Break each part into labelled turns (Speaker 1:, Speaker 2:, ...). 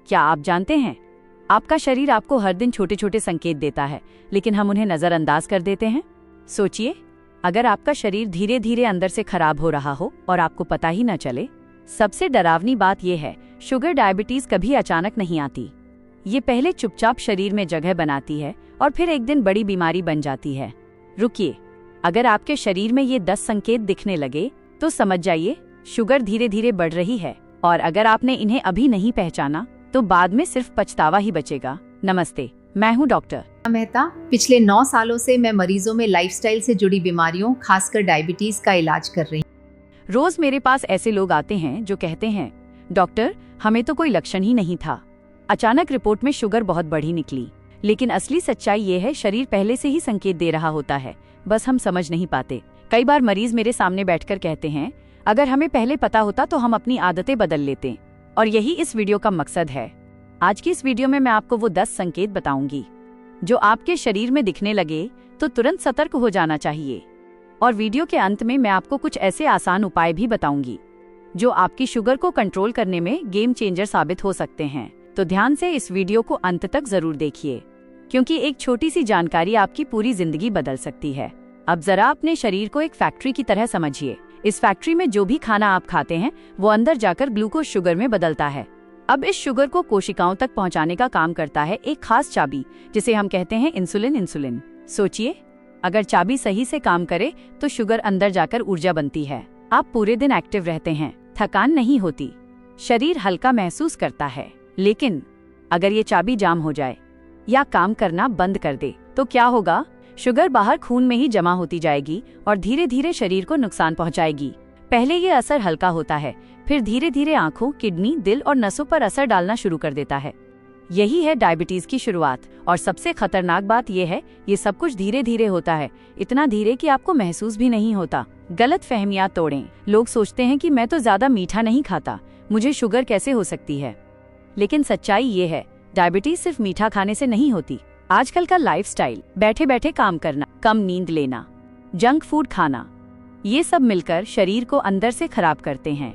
Speaker 1: क्या आप जानते हैं, आपका शरीर आपको हर दिन छोटे छोटे संकेत देता है, लेकिन हम उन्हें नजरअंदाज कर देते हैं। सोचिए, अगर आपका शरीर धीरे धीरे अंदर से खराब हो रहा हो और आपको पता ही न चले। सबसे डरावनी बात यह है, शुगर डायबिटीज कभी अचानक नहीं आती। ये पहले चुपचाप शरीर में जगह बनाती है और फिर एक दिन बड़ी बीमारी बन जाती है। रुकिए, अगर आपके शरीर में ये 10 संकेत दिखने लगे तो समझ जाइए शुगर धीरे धीरे बढ़ रही है, और अगर आपने इन्हें अभी नहीं पहचाना तो बाद में सिर्फ पछतावा ही बचेगा। नमस्ते, मैं हूँ डॉक्टर
Speaker 2: मेहता। पिछले 9 सालों से मैं मरीजों में लाइफस्टाइल से जुड़ी बीमारियों, खासकर डायबिटीज का इलाज कर रही हूँ।
Speaker 1: रोज मेरे पास ऐसे लोग आते हैं जो कहते हैं, डॉक्टर हमें तो कोई लक्षण ही नहीं था, अचानक रिपोर्ट में शुगर बहुत बढ़ी निकली। लेकिन असली सच्चाई ये है, शरीर पहले से ही संकेत दे रहा होता है, बस हम समझ नहीं पाते। कई बार मरीज मेरे सामने बैठकर कहते हैं, अगर हमें पहले पता होता तो हम अपनी आदतें बदल लेते। और यही इस वीडियो का मकसद है। आज की इस वीडियो में मैं आपको वो 10 संकेत बताऊंगी जो आपके शरीर में दिखने लगे तो तुरंत सतर्क हो जाना चाहिए। और वीडियो के अंत में मैं आपको कुछ ऐसे आसान उपाय भी बताऊंगी जो आपकी शुगर को कंट्रोल करने में गेम चेंजर साबित हो सकते हैं। तो ध्यान से इस वीडियो को अंत तक जरूर देखिए, क्योंकि एक छोटी सी जानकारी आपकी पूरी जिंदगी बदल सकती है। अब जरा अपने शरीर को एक फैक्ट्री की तरह समझिए। इस फैक्ट्री में जो भी खाना आप खाते हैं वो अंदर जाकर ग्लूकोज शुगर में बदलता है। अब इस शुगर को कोशिकाओं तक पहुंचाने का काम करता है एक खास चाबी, जिसे हम कहते हैं इंसुलिन। सोचिए, अगर चाबी सही से काम करे तो शुगर अंदर जाकर ऊर्जा बनती है। आप पूरे दिन एक्टिव रहते हैं, थकान नहीं होती, शरीर हल्का महसूस करता है। लेकिन अगर ये चाबी जाम हो जाए या काम करना बंद कर दे तो क्या होगा? शुगर बाहर खून में ही जमा होती जाएगी और धीरे धीरे शरीर को नुकसान पहुंचाएगी। पहले ये असर हल्का होता है, फिर धीरे धीरे आंखों, किडनी, दिल और नसों पर असर डालना शुरू कर देता है। यही है डायबिटीज की शुरुआत। और सबसे खतरनाक बात यह है, ये सब कुछ धीरे धीरे होता है, इतना धीरे कि आपको महसूस भी नहीं होता। गलत फहमियां तोड़ें। लोग सोचते हैं कि मैं तो ज्यादा मीठा नहीं खाता, मुझे शुगर कैसे हो सकती है। लेकिन सच्चाई ये है, डायबिटीज सिर्फ मीठा खाने से नहीं होती। आजकल का लाइफस्टाइल, बैठे बैठे काम करना, कम नींद लेना, जंक फूड खाना, ये सब मिलकर शरीर को अंदर से खराब करते हैं।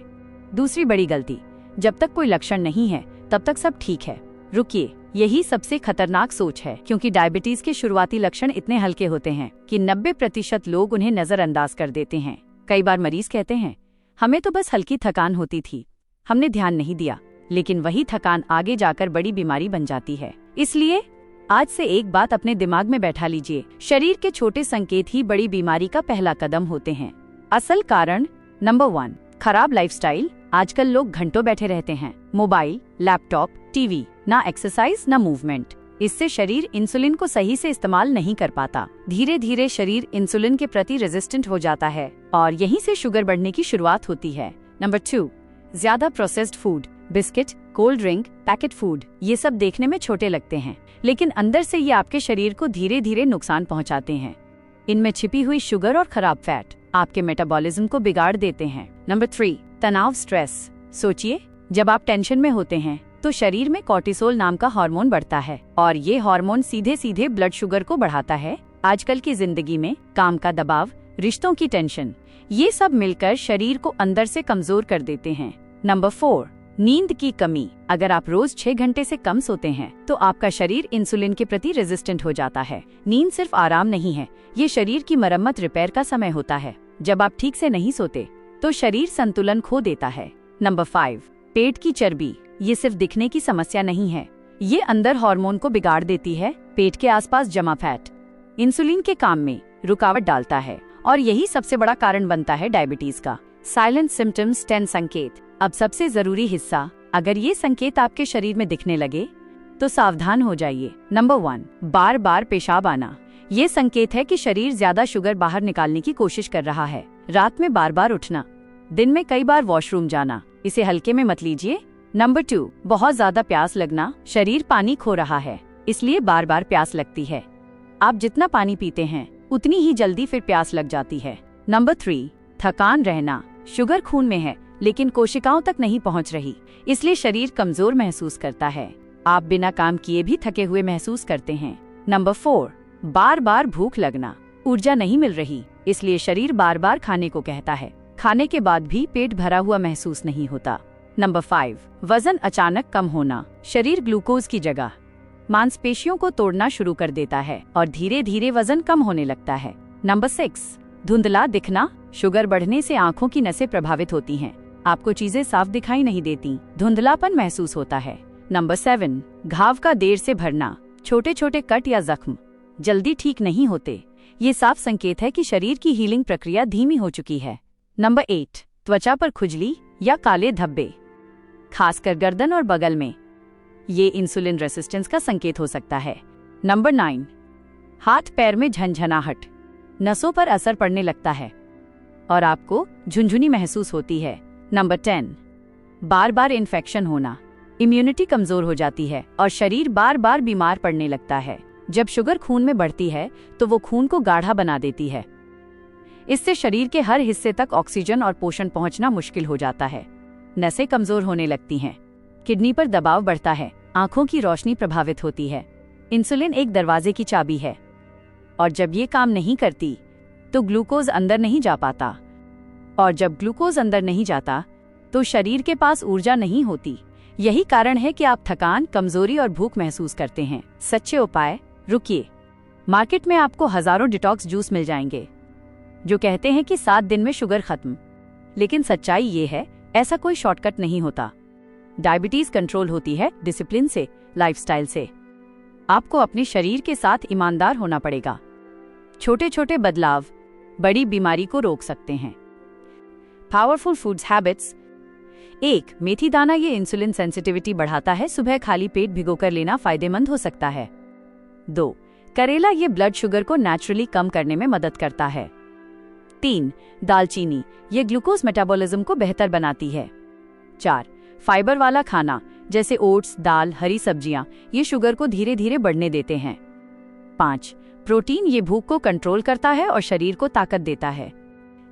Speaker 1: दूसरी बड़ी गलती, जब तक कोई लक्षण नहीं है तब तक सब ठीक है। रुकिए, यही सबसे खतरनाक सोच है, क्योंकि डायबिटीज के शुरुआती लक्षण इतने हल्के होते हैं कि 90% लोग उन्हें नजरअंदाज कर देते हैं। कई बार मरीज कहते हैं, हमें तो बस हल्की थकान होती थी, हमने ध्यान नहीं दिया। लेकिन वही थकान आगे जाकर बड़ी बीमारी बन जाती है। इसलिए आज से एक बात अपने दिमाग में बैठा लीजिए, शरीर के छोटे संकेत ही बड़ी बीमारी का पहला कदम होते हैं। असल कारण नंबर 1, खराब लाइफस्टाइल। आजकल लोग घंटों बैठे रहते हैं, मोबाइल, लैपटॉप, टीवी, ना एक्सरसाइज ना मूवमेंट। इससे शरीर इंसुलिन को सही से इस्तेमाल नहीं कर पाता। धीरे धीरे शरीर इंसुलिन के प्रति रेजिस्टेंट हो जाता है और यहीं से शुगर बढ़ने की शुरुआत होती है। नंबर 2, ज्यादा processed food, biscuit, cold drink, packet food. ये सब देखने में छोटे लगते हैं, लेकिन अंदर से ये आपके शरीर को धीरे धीरे नुकसान पहुंचाते हैं। इनमें छिपी हुई शुगर और खराब फैट आपके मेटाबॉलिज्म को बिगाड़ देते हैं। नंबर 3, तनाव, स्ट्रेस। सोचिए, जब आप टेंशन में होते हैं तो शरीर में कॉर्टिसोल नाम का हार्मोन बढ़ता है और ये हार्मोन सीधे सीधे ब्लड शुगर को बढ़ाता है। आजकल की जिंदगी में काम का दबाव, रिश्तों की टेंशन, ये सब मिलकर शरीर को अंदर से कमजोर कर देते हैं। नंबर 4, नींद की कमी। अगर आप रोज 6 घंटे से कम सोते हैं तो आपका शरीर इंसुलिन के प्रति रेजिस्टेंट हो जाता है। नींद सिर्फ आराम नहीं है, ये शरीर की मरम्मत, रिपेयर का समय होता है। जब आप ठीक से नहीं सोते तो शरीर संतुलन खो देता है। नंबर 5, पेट की चर्बी। ये सिर्फ दिखने की समस्या नहीं है, ये अंदर हार्मोन को बिगाड़ देती है। पेट के आसपास जमा फैट इंसुलिन के काम में रुकावट डालता है और यही सबसे बड़ा कारण बनता है डायबिटीज का। साइलेंट सिम्टम्स, 10 संकेत। अब सबसे जरूरी हिस्सा, अगर ये संकेत आपके शरीर में दिखने लगे तो सावधान हो जाइए। नंबर 1, बार बार पेशाब आना। ये संकेत है कि शरीर ज्यादा शुगर बाहर निकालने की कोशिश कर रहा है। रात में बार बार उठना, दिन में कई बार वॉशरूम जाना, इसे हल्के में मत लीजिए। नंबर 2, बहुत ज्यादा प्यास लगना। शरीर पानी खो रहा है, इसलिए बार बार प्यास लगती है। आप जितना पानी पीते हैं उतनी ही जल्दी फिर प्यास लग जाती है। नंबर 3, थकान रहना। शुगर खून में है लेकिन कोशिकाओं तक नहीं पहुंच रही, इसलिए शरीर कमजोर महसूस करता है। आप बिना काम किए भी थके हुए महसूस करते हैं। नंबर 4, बार बार भूख लगना। ऊर्जा नहीं मिल रही, इसलिए शरीर बार बार खाने को कहता है। खाने के बाद भी पेट भरा हुआ महसूस नहीं होता। नंबर 5, वजन अचानक कम होना। शरीर ग्लूकोज की जगह मांसपेशियों को तोड़ना शुरू कर देता है और धीरे धीरे वजन कम होने लगता है। नंबर 6, धुंधला दिखना। शुगर बढ़ने से आंखों की नसें प्रभावित होती हैं। आपको चीजें साफ दिखाई नहीं देती, धुंधलापन महसूस होता है। नंबर 7, घाव का देर से भरना। छोटे छोटे कट या जख्म जल्दी ठीक नहीं होते। ये साफ संकेत है कि शरीर की हीलिंग प्रक्रिया धीमी हो चुकी है। नंबर 8, त्वचा पर खुजली या काले धब्बे, खासकर गर्दन और बगल में। ये इंसुलिन रेसिस्टेंस का संकेत हो सकता है। नंबर 9, हाथ पैर में झंझनाहट। नसों पर असर पड़ने लगता है और आपको झुंझुनी महसूस होती है। नंबर 10, बार बार इन्फेक्शन होना। इम्यूनिटी कमजोर हो जाती है और शरीर बार बार बीमार पड़ने लगता है। जब शुगर खून में बढ़ती है तो वो खून को गाढ़ा बना देती है। इससे शरीर के हर हिस्से तक ऑक्सीजन और पोषण पहुंचना मुश्किल हो जाता है। नसें कमजोर होने लगती हैं, किडनी पर दबाव बढ़ता है, आंखों की रोशनी प्रभावित होती है। इंसुलिन एक दरवाजे की चाबी है और जब ये काम नहीं करती तो ग्लूकोज अंदर नहीं जा पाता, और जब ग्लूकोज अंदर नहीं जाता तो शरीर के पास ऊर्जा नहीं होती। यही कारण है कि आप थकान, कमजोरी और भूख महसूस करते हैं। सच्चे उपाय, रुकिए। मार्केट में आपको हजारों डिटॉक्स जूस मिल जाएंगे जो कहते हैं कि 7 दिन में शुगर खत्म, लेकिन सच्चाई ये है, ऐसा कोई शॉर्टकट नहीं होता। डायबिटीज कंट्रोल होती है डिसिप्लिन से, लाइफस्टाइल से। आपको अपने शरीर के साथ ईमानदार होना पड़ेगा। छोटे छोटे बदलाव बड़ी बीमारी को रोक सकते हैं। Powerful foods habits. 1, मेथी दाना। ये इंसुलिन सेंसिटिविटी बढ़ाता है, सुबह खाली पेट भिगोकर लेना फायदेमंद हो सकता है। 2, करेला। ये ब्लड शुगर को नेचुरली कम करने में मदद करता है। 3, दालचीनी। ये ग्लूकोज मेटाबॉलिज्म को बेहतर बनाती है। 4, फाइबर वाला खाना जैसे ओट्स, दाल, हरी सब्जियां, ये शुगर को धीरे धीरे बढ़ने देते हैं। 5, प्रोटीन। ये भूख को कंट्रोल करता है और शरीर को ताकत देता है।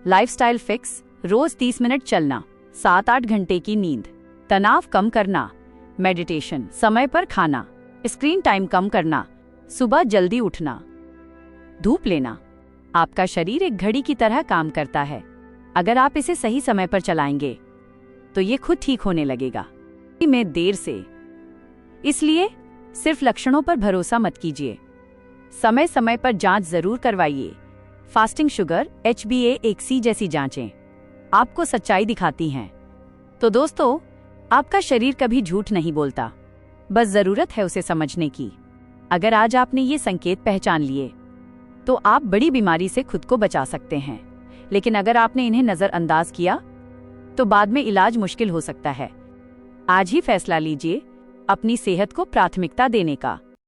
Speaker 1: Lifestyle fix. रोज 30 मिनट चलना, 7-8 घंटे की नींद, तनाव कम करना, मेडिटेशन, समय पर खाना, स्क्रीन टाइम कम करना, सुबह जल्दी उठना, धूप लेना। आपका शरीर एक घड़ी की तरह काम करता है। अगर आप इसे सही समय पर चलाएंगे तो ये खुद ठीक होने लगेगा। में देर से, इसलिए सिर्फ लक्षणों पर भरोसा मत कीजिए। समय समय पर जांच जरूर करवाइए। फास्टिंग शुगर, HbA1c जैसी जांचें आपको सच्चाई दिखाती हैं। तो दोस्तों, आपका शरीर कभी झूठ नहीं बोलता, बस जरूरत है उसे समझने की। अगर आज आपने ये संकेत पहचान लिए तो आप बड़ी बीमारी से खुद को बचा सकते हैं, लेकिन अगर आपने इन्हें नजरअंदाज किया तो बाद में इलाज मुश्किल हो सकता है। आज ही फैसला लीजिए अपनी सेहत को प्राथमिकता देने का।